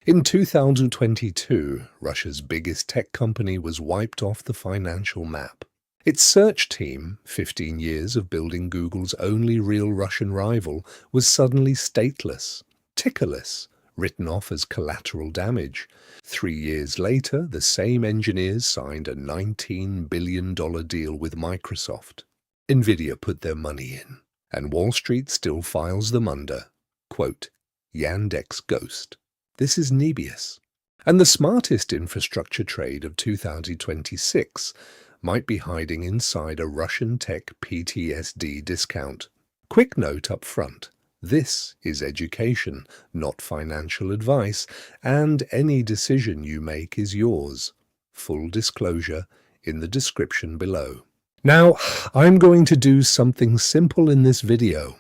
In 2022, Russia's biggest tech company was wiped off the financial map. Its search team, 15 years of building Google's only real Russian rival, was suddenly stateless, tickerless, written off as collateral damage. 3 years later, the same engineers signed a $19 billion deal with Microsoft. NVIDIA put their money in, and Wall Street still files them under, quote, Yandex ghost. This is Nebius. And the smartest infrastructure trade of 2026 might be hiding inside a Russian tech PTSD discount. Quick note up front. This is education, not financial advice, and any decision you make is yours. Full disclosure in the description below. Now, I'm going to do something simple in this video.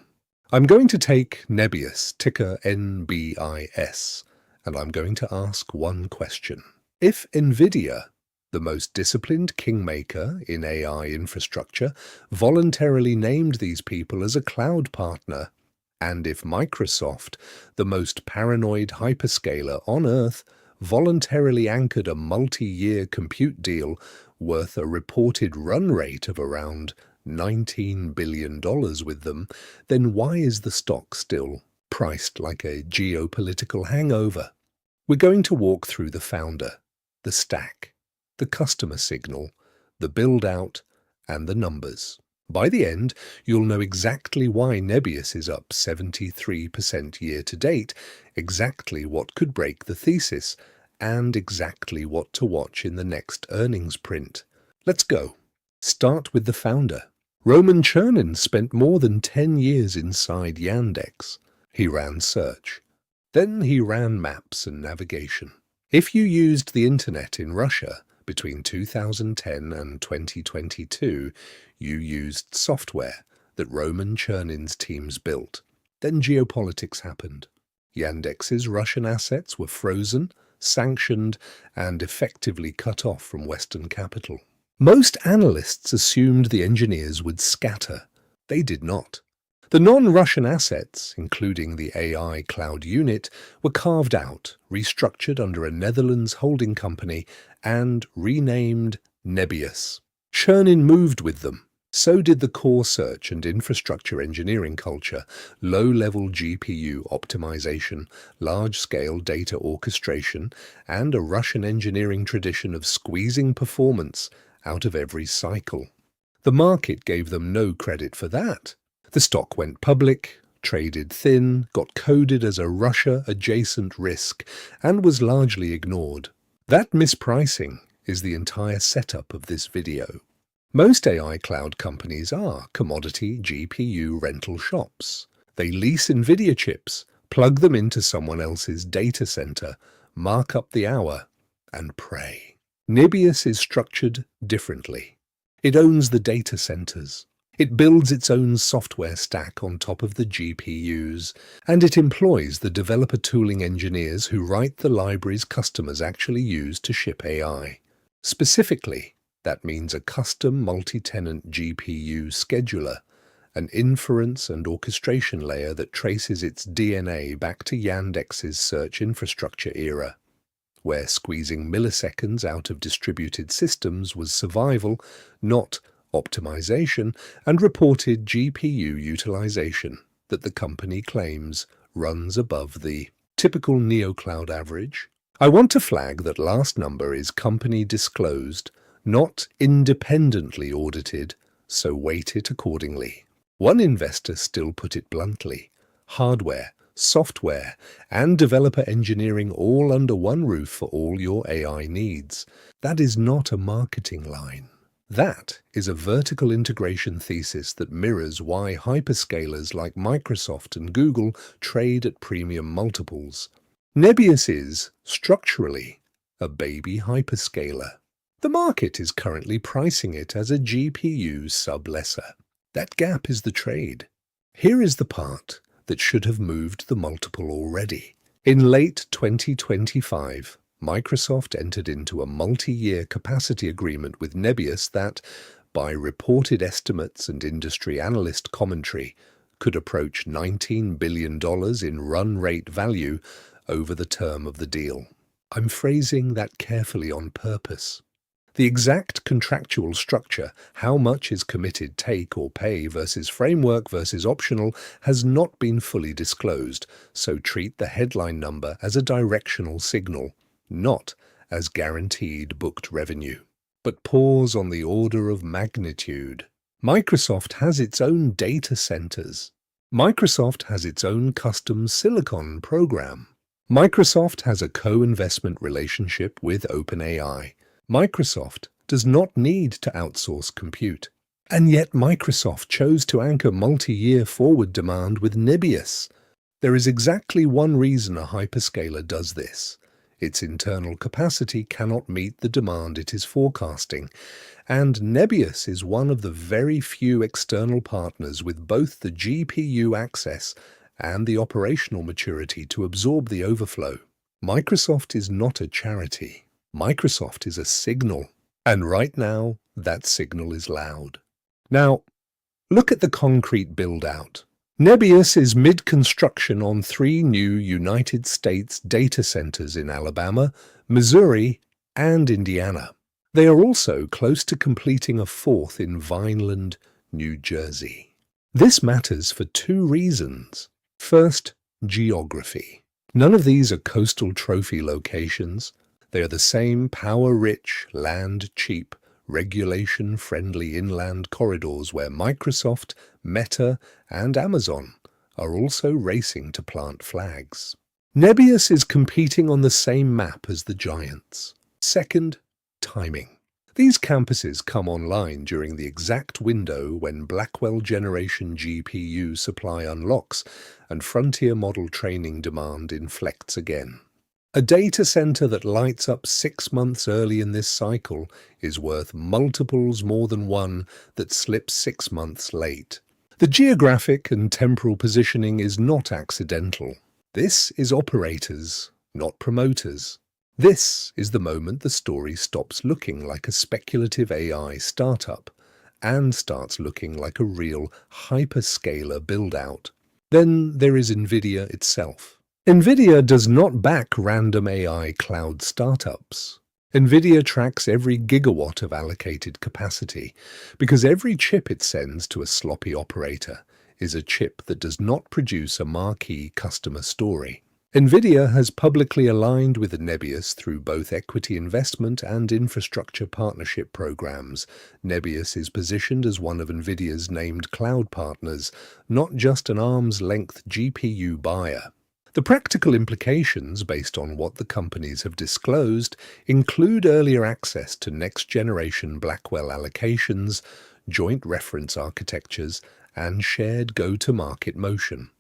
I'm going to take Nebius, ticker NBIS, and I'm going to ask one question. If NVIDIA, the most disciplined kingmaker in AI infrastructure, voluntarily named these people as a cloud partner, and if Microsoft, the most paranoid hyperscaler on Earth, voluntarily anchored a multi-year compute deal worth a reported run rate of around $19 billion with them, then why is the stock still priced like a geopolitical hangover? We're going to walk through the founder, the stack, the customer signal, the build-out, and the numbers. By the end, you'll know exactly why Nebius is up 73% year-to-date, exactly what could break the thesis, and exactly what to watch in the next earnings print. Let's go. Start with the founder. Roman Chernin spent more than 10 years inside Yandex. He ran search. Then he ran maps and navigation. If you used the internet in Russia between 2010 and 2022, you used software that Roman Chernin's teams built. Then geopolitics happened. Yandex's Russian assets were frozen, sanctioned, and effectively cut off from Western capital. Most analysts assumed the engineers would scatter. They did not. The non-Russian assets, including the AI cloud unit, were carved out, restructured under a Netherlands holding company, and renamed Nebius. Chernin moved with them. So did the core search and infrastructure engineering culture, low-level GPU optimization, large-scale data orchestration, and a Russian engineering tradition of squeezing performance out of every cycle. The market gave them no credit for that. The stock went public, traded thin, got coded as a Russia-adjacent risk, and was largely ignored. That mispricing is the entire setup of this video. Most AI cloud companies are commodity GPU rental shops. They lease NVIDIA chips, plug them into someone else's data center, mark up the hour, and pray. Nebius is structured differently. It owns the data centers. It builds its own software stack on top of the GPUs, and it employs the developer tooling engineers who write the libraries customers actually use to ship AI. Specifically, that means a custom multi-tenant GPU scheduler, an inference and orchestration layer that traces its DNA back to Yandex's search infrastructure era, where squeezing milliseconds out of distributed systems was survival, not optimization, and reported GPU utilization that the company claims runs above the typical Neocloud average. I want to flag that last number is company disclosed, not independently audited, so weight it accordingly. One investor still put it bluntly: hardware, software, and developer engineering all under one roof for all your AI needs. That is not a marketing line. That is a vertical integration thesis that mirrors why hyperscalers like Microsoft and Google trade at premium multiples. Nebius is, structurally, a baby hyperscaler. The market is currently pricing it as a GPU sublessor. That gap is the trade. Here is the part that should have moved the multiple already. In late 2025, Microsoft entered into a multi-year capacity agreement with Nebius that, by reported estimates and industry analyst commentary, could approach $19 billion in run rate value over the term of the deal. I'm phrasing that carefully on purpose. The exact contractual structure, how much is committed take or pay versus framework versus optional, has not been fully disclosed, so treat the headline number as a directional signal, not as guaranteed booked revenue. But pause on the order of magnitude. Microsoft has its own data centers. Microsoft has its own custom silicon program. Microsoft has a co-investment relationship with OpenAI. Microsoft does not need to outsource compute. And yet Microsoft chose to anchor multi-year forward demand with Nebius. There is exactly one reason a hyperscaler does this. Its internal capacity cannot meet the demand it is forecasting, and Nebius is one of the very few external partners with both the GPU access and the operational maturity to absorb the overflow. Microsoft is not a charity. Microsoft is a signal, and right now, that signal is loud. Now, look at the concrete build-out. Nebius is mid-construction on 3 new United States data centers in Alabama, Missouri, and Indiana. They are also close to completing a 4th in Vineland, New Jersey. This matters for 2 reasons. First, geography. None of these are coastal trophy locations. They are the same power-rich, land-cheap, regulation-friendly inland corridors where Microsoft, Meta, and Amazon are also racing to plant flags. Nebius is competing on the same map as the giants. Second, timing. These campuses come online during the exact window when Blackwell generation GPU supply unlocks and frontier model training demand inflects again. A data center that lights up 6 months early in this cycle is worth multiples more than one that slips 6 months late. The geographic and temporal positioning is not accidental. This is operators, not promoters. This is the moment the story stops looking like a speculative AI startup and starts looking like a real hyperscaler build-out. Then there is NVIDIA itself. NVIDIA does not back random AI cloud startups. NVIDIA tracks every gigawatt of allocated capacity because every chip it sends to a sloppy operator is a chip that does not produce a marquee customer story. NVIDIA has publicly aligned with Nebius through both equity investment and infrastructure partnership programs. Nebius is positioned as one of NVIDIA's named cloud partners, not just an arm's-length GPU buyer. The practical implications, based on what the companies have disclosed, include earlier access to next-generation Blackwell allocations, joint reference architectures, and shared go-to-market motion.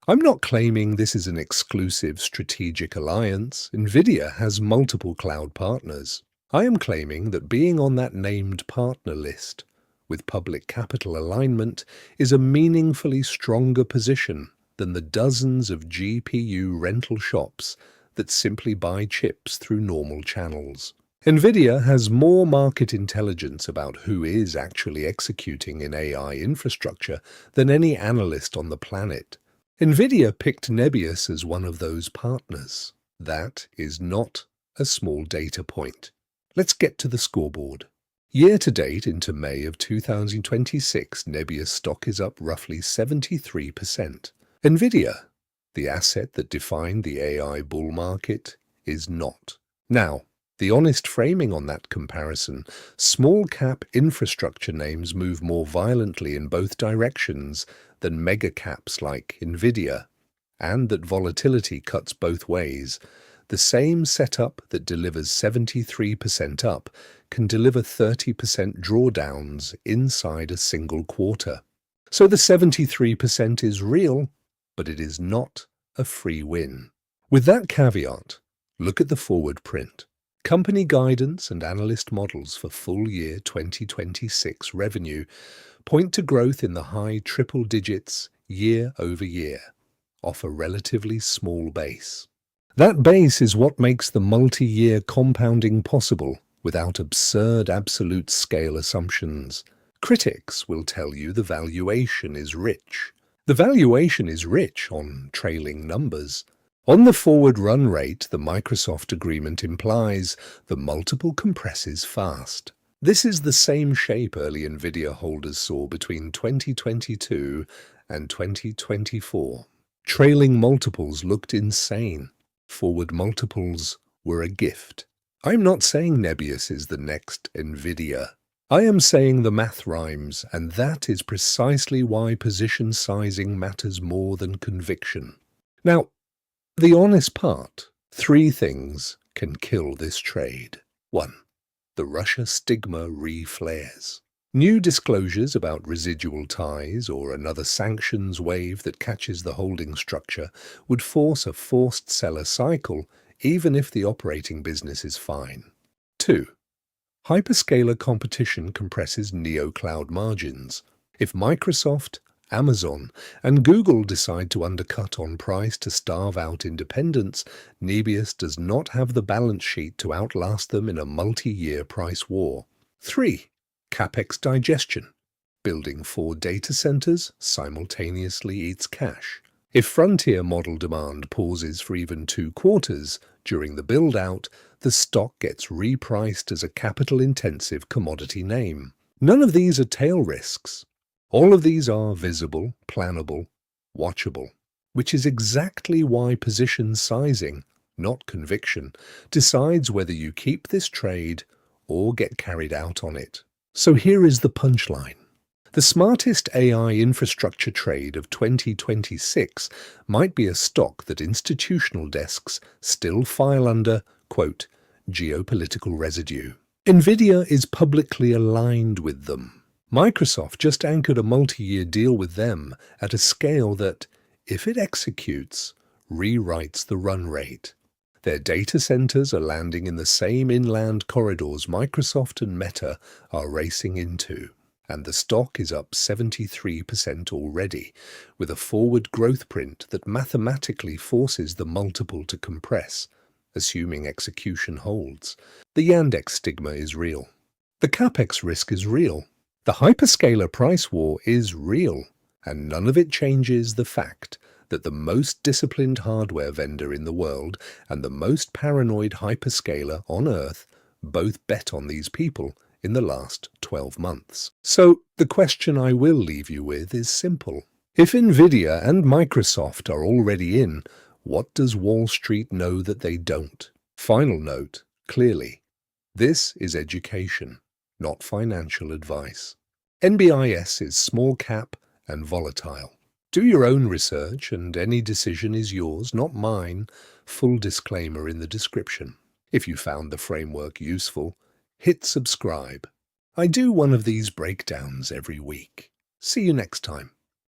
I'm not claiming this is an exclusive strategic alliance. NVIDIA has multiple cloud partners. I am claiming that being on that named partner list, with public capital alignment, is a meaningfully stronger position than the dozens of GPU rental shops that simply buy chips through normal channels. NVIDIA has more market intelligence about who is actually executing in AI infrastructure than any analyst on the planet. NVIDIA picked Nebius as one of those partners. That is not a small data point. Let's get to the scoreboard. Year-to-date into May of 2026, Nebius stock is up roughly 73%. NVIDIA, the asset that defined the AI bull market, is not. Now, the honest framing on that comparison, small-cap infrastructure names move more violently in both directions than mega-caps like NVIDIA, and that volatility cuts both ways. The same setup that delivers 73% up can deliver 30% drawdowns inside a single quarter. So the 73% is real, but it is not a free win. With that caveat, look at the forward print. Company guidance and analyst models for full year 2026 revenue point to growth in the high triple digits year over year, off a relatively small base. That base is what makes the multi-year compounding possible without absurd absolute scale assumptions. Critics will tell you the valuation is rich. The valuation is rich on trailing numbers. On the forward run rate, the Microsoft agreement implies the multiple compresses fast. This is the same shape early NVIDIA holders saw between 2022 and 2024. Trailing multiples looked insane. Forward multiples were a gift. I'm not saying Nebius is the next NVIDIA. I am saying the math rhymes, and that is precisely why position sizing matters more than conviction. Now, the honest part, 3 things can kill this trade. 1. The Russia stigma re-flares. New disclosures about residual ties or another sanctions wave that catches the holding structure would force a forced seller cycle even if the operating business is fine. 2. Hyperscaler competition compresses Neocloud margins. If Microsoft, Amazon, and Google decide to undercut on price to starve out independence, Nebius does not have the balance sheet to outlast them in a multi-year price war. 3. CapEx digestion. Building 4 data centers simultaneously eats cash. If frontier model demand pauses for even 2 quarters during the build-out, the stock gets repriced as a capital-intensive commodity name. None of these are tail risks. All of these are visible, plannable, watchable, which is exactly why position sizing, not conviction, decides whether you keep this trade or get carried out on it. So here is the punchline. The smartest AI infrastructure trade of 2026 might be a stock that institutional desks still file under, quote, geopolitical residue. NVIDIA is publicly aligned with them. Microsoft just anchored a multi-year deal with them at a scale that, if it executes, rewrites the run rate. Their data centers are landing in the same inland corridors Microsoft and Meta are racing into, and the stock is up 73% already, with a forward growth print that mathematically forces the multiple to compress, assuming execution holds. The Yandex stigma is real. The CapEx risk is real. The hyperscaler price war is real, and none of it changes the fact that the most disciplined hardware vendor in the world and the most paranoid hyperscaler on Earth both bet on these people in the last 12 months. So the question I will leave you with is simple. If NVIDIA and Microsoft are already in, what does Wall Street know that they don't? Final note, clearly, this is education, not financial advice. NBIS is small cap and volatile. Do your own research, and any decision is yours, not mine. Full disclaimer in the description. If you found the framework useful, hit subscribe. I do one of these breakdowns every week. See you next time.